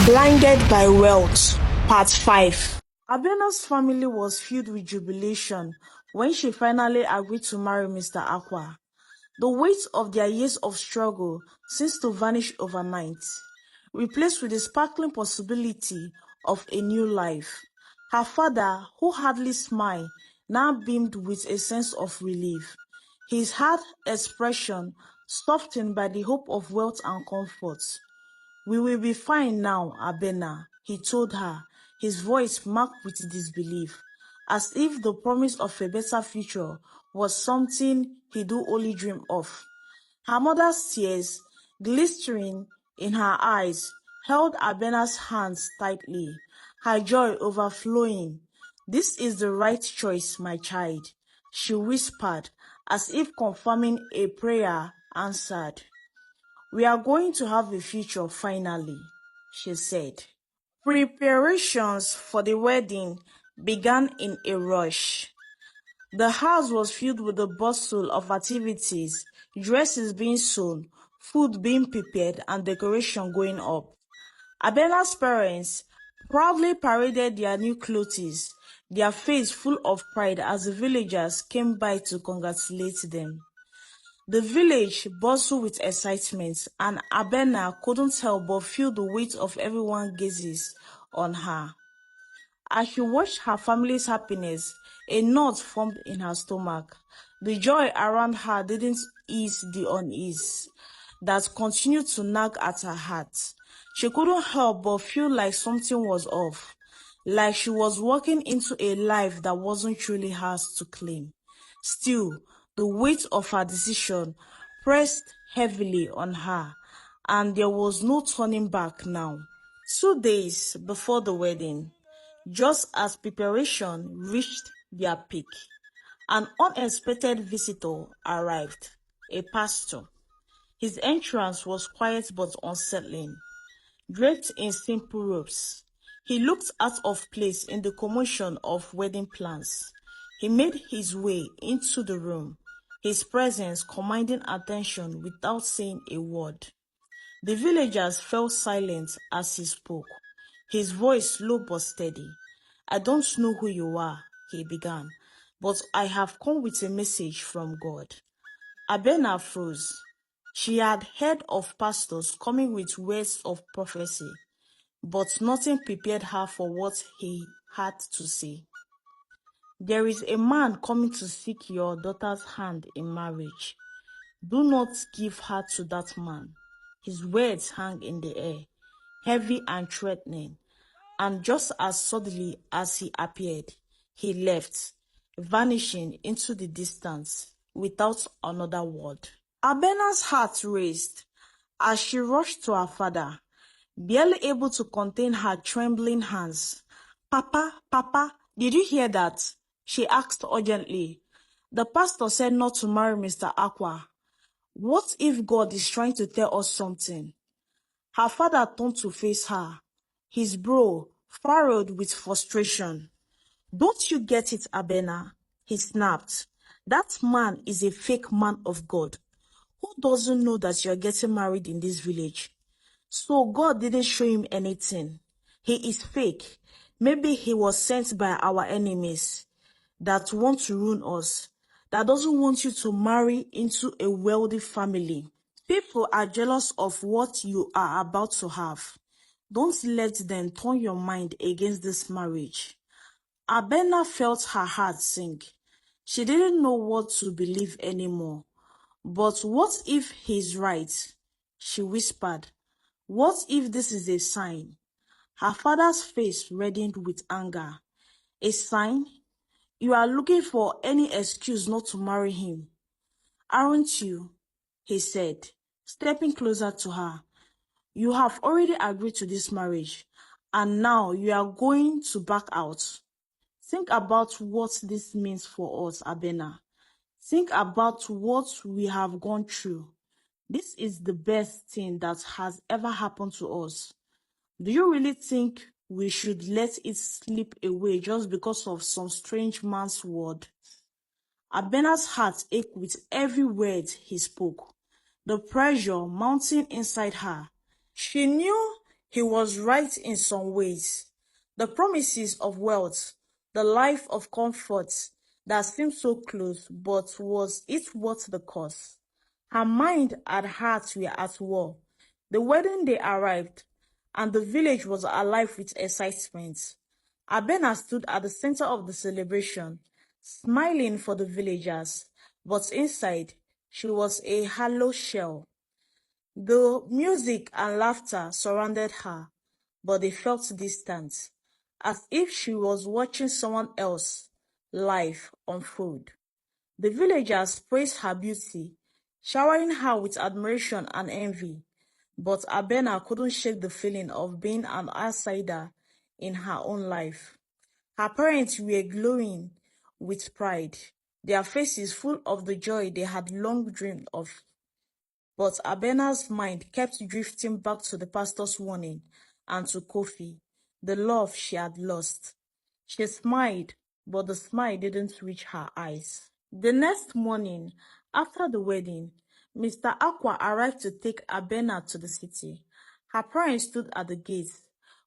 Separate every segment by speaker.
Speaker 1: Blinded by Wealth, Part 5. Abena's family was filled with jubilation when she finally agreed to marry Mr. Aqua. The weight of their years of struggle seems to vanish overnight, replaced with the sparkling possibility of a new life. Her father, who hardly smiled, now beamed with a sense of relief, his hard expression softened by the hope of wealth and comfort. "We will be fine now, Abena," he told her, his voice marked with disbelief, as if the promise of a better future was something he do only dream of. Her mother's tears, glistering in her eyes, held Abena's hands tightly, her joy overflowing. "This is the right choice, my child," she whispered, as if confirming a prayer answered. "We are going to have a future finally," she said. Preparations for the wedding began in a rush. The house was filled with the bustle of activities, dresses being sewn, food being prepared, and decoration going up. Abena's parents proudly paraded their new clothes, their faces full of pride as the villagers came by to congratulate them. The village bustled with excitement, and Abena couldn't help but feel the weight of everyone's gazes on her. As she watched her family's happiness, a knot formed in her stomach. The joy around her didn't ease the unease that continued to nag at her heart. She couldn't help but feel like something was off, like she was walking into a life that wasn't truly hers to claim. Still, the weight of her decision pressed heavily on her, and there was no turning back now. 2 days before the wedding, just as preparation reached their peak, an unexpected visitor arrived, a pastor. His entrance was quiet but unsettling. Draped in simple robes, he looked out of place in the commotion of wedding plans. He made his way into the room, his presence commanding attention without saying a word. The villagers fell silent as he spoke, his voice low but steady. "I don't know who you are," he began, "but I have come with a message from God." Abena froze. She had heard of pastors coming with words of prophecy, but nothing prepared her for what he had to say. "There is a man coming to seek your daughter's hand in marriage. Do not give her to that man." His words hung in the air, heavy and threatening, and just as suddenly as he appeared, he left, vanishing into the distance without another word. Abena's heart raced as she rushed to her father, barely able to contain her trembling hands. Papa, did you hear that?" she asked urgently. "The pastor said not to marry Mr. Aqua. What if God is trying to tell us something?" Her father turned to face her, his brow furrowed with frustration. "Don't you get it, Abena?" he snapped. "That man is a fake man of God. Who doesn't know that you're getting married in this village? So God didn't show him anything. He is fake. Maybe he was sent by our enemies that want to ruin us, that doesn't want you to marry into a wealthy family. People are jealous of what you are about to have. Don't let them turn your mind against this marriage." Abena felt her heart sink. She didn't know what to believe anymore. "But what if he's right?" she whispered. "What if this is a sign?" Her father's face reddened with anger. "A sign? You are looking for any excuse not to marry him, aren't you?" he said, stepping closer to her. "You have already agreed to this marriage, and now you are going to back out. Think about what this means for us, Abena. Think about what we have gone through. This is the best thing that has ever happened to us. Do you really think we should let it slip away just because of some strange man's word?" Abena's heart ached with every word he spoke, the pressure mounting inside her. She knew He was right in some ways. The promises of wealth, the life of comfort that seemed so close, but was it worth the cost? Her mind and heart were at war. The wedding day arrived, and the village was alive with excitement. Abena stood at the center of the celebration, smiling for the villagers, but inside, she was a hollow shell. The music and laughter surrounded her, but they felt distant, as if she was watching someone else's life unfold. The villagers praised her beauty, showering her with admiration and envy, but Abena couldn't shake the feeling of being an outsider in her own life. Her parents were glowing with pride, their faces full of the joy they had long dreamed of. But Abena's mind kept drifting back to the pastor's warning and to Kofi, the love she had lost. She smiled, but the smile didn't reach her eyes. The next morning, after the wedding, Mr. Aqua arrived to take Abena to the city. Her parents stood at the gates,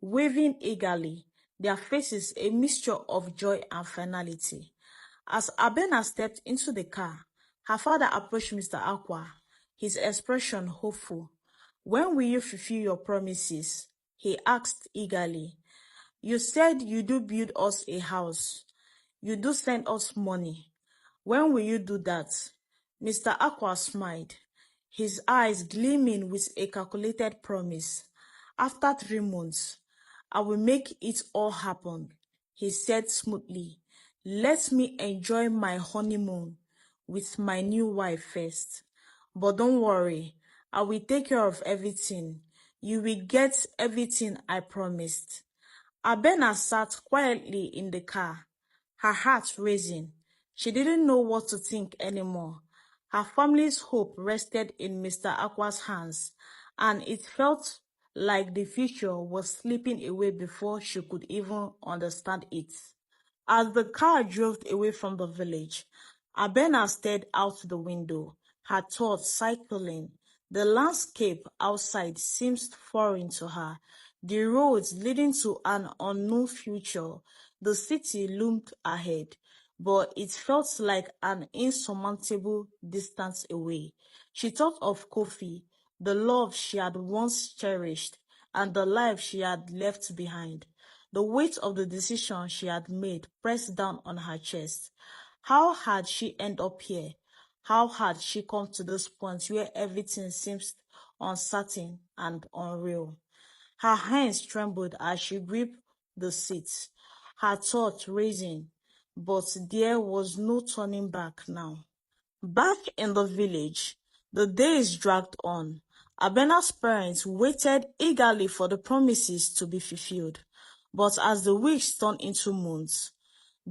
Speaker 1: waving eagerly, their faces a mixture of joy and finality. As Abena stepped into the car, her father approached Mr. Aqua, his expression hopeful. "When will you fulfill your promises?" he asked eagerly. "You said you do build us a house. You do send us money. When will you do that?" Mr. Aqua smiled, his eyes gleaming with a calculated promise. "After 3 months, I will make it all happen," he said smoothly. "Let me enjoy my honeymoon with my new wife first. But don't worry, I will take care of everything. You will get everything I promised." Abena sat quietly in the car, her heart racing. She didn't know what to think anymore. Her family's hope rested in Mr. Aqua's hands, and it felt like the future was slipping away before she could even understand it. As the car drove away from the village, Abena stared out the window, her thoughts cycling. The landscape outside seemed foreign to her, the roads leading to an unknown future. The city loomed ahead, but it felt like an insurmountable distance away. She thought of Kofi, the love she had once cherished, and the life she had left behind. The weight of the decision she had made pressed down on her chest. How had she ended up here? How had she come to this point where everything seems uncertain and unreal? Her hands trembled as she gripped the seat, her thoughts racing, but there was no turning back now. Back in the village, the days dragged on. Abena's parents waited eagerly for the promises to be fulfilled. But as the weeks turned into months,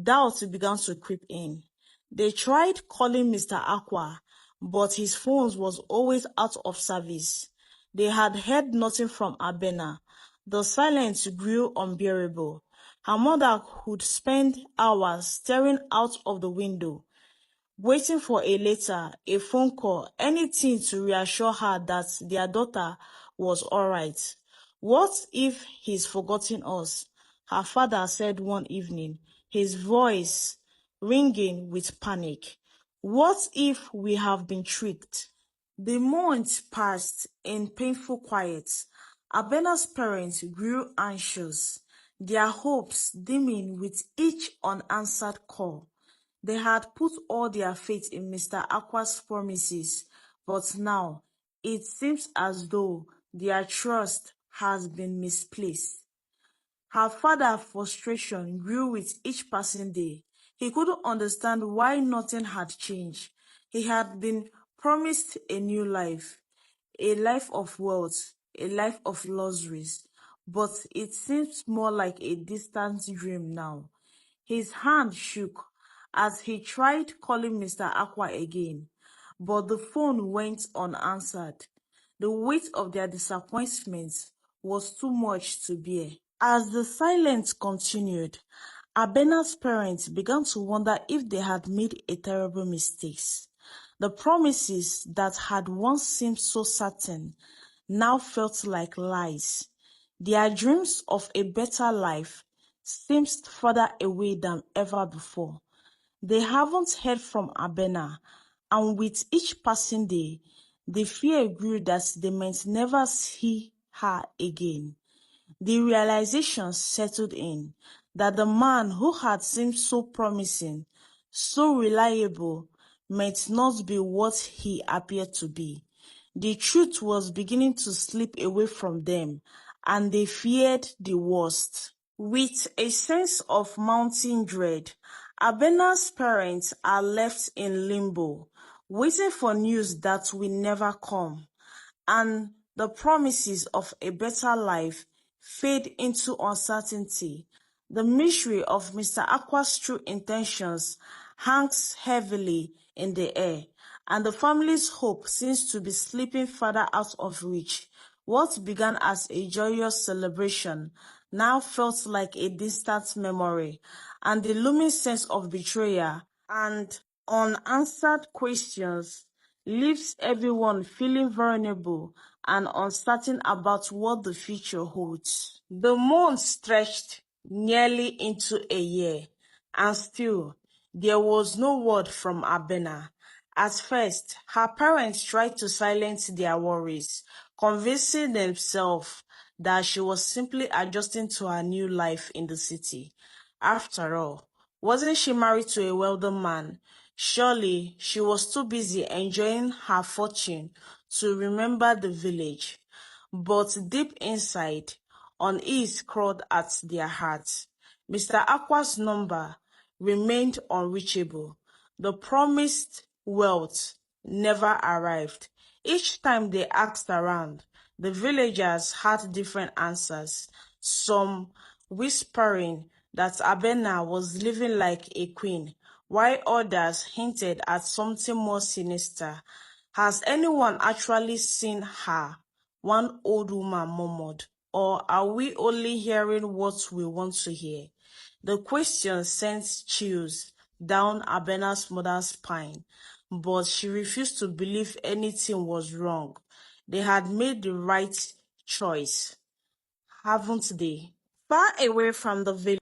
Speaker 1: doubt began to creep in. They tried calling Mr. Aqua, but his phone was always out of service. They had heard nothing from Abena. The silence grew unbearable. Her mother would spend hours staring out of the window, waiting for a letter, a phone call, anything to reassure her that their daughter was all right. "What if he's forgotten us?" her father said one evening, his voice ringing with panic. "What if we have been tricked?" The months passed in painful quiet. Abena's parents grew anxious, their hopes dimming with each unanswered call. They had put all their faith in Mr. Aqua's promises, but now it seems as though their trust has been misplaced. Her father's frustration grew with each passing day. He couldn't understand why nothing had changed. He had been promised a new life, a life of wealth, a life of luxuries, but it seems more like a distant dream now. His hand shook as he tried calling Mr. Aqua again, but the phone went unanswered. The weight of their disappointment was too much to bear. As the silence continued, Abena's parents began to wonder if they had made a terrible mistake. The promises that had once seemed so certain now felt like lies. Their dreams of a better life seemed further away than ever before. They haven't heard from Abena, and with each passing day, the fear grew that they might never see her again. The realization settled in that the man who had seemed so promising, so reliable, might not be what he appeared to be. The truth was beginning to slip away from them, and they feared the worst. With a sense of mounting dread, Abena's parents are left in limbo, waiting for news that will never come, and the promises of a better life fade into uncertainty. The mystery of Mr. Aqua's true intentions hangs heavily in the air, and the family's hope seems to be slipping further out of reach. What began as a joyous celebration now felt like a distant memory, and the looming sense of betrayal and unanswered questions leaves everyone feeling vulnerable and uncertain about what the future holds. The months stretched nearly into a year, and still there was no word from Abena. At first, her parents tried to silence their worries, convincing themselves that she was simply adjusting to her new life in the city. After all, wasn't she married to a wealthy man? Surely she was too busy enjoying her fortune to remember the village. But deep inside, unease crawled at their hearts. Mr. Aqua's number remained unreachable. The promised wealth never arrived. Each time they asked around, the villagers had different answers, some whispering that Abena was living like a queen, while others hinted at something more sinister. "Has anyone actually seen her?" one old woman murmured. "Or are we only hearing what we want to hear?" The question sent chills down Abena's mother's spine, but she refused to believe anything was wrong. They had made the right choice, haven't they? Far away from the village,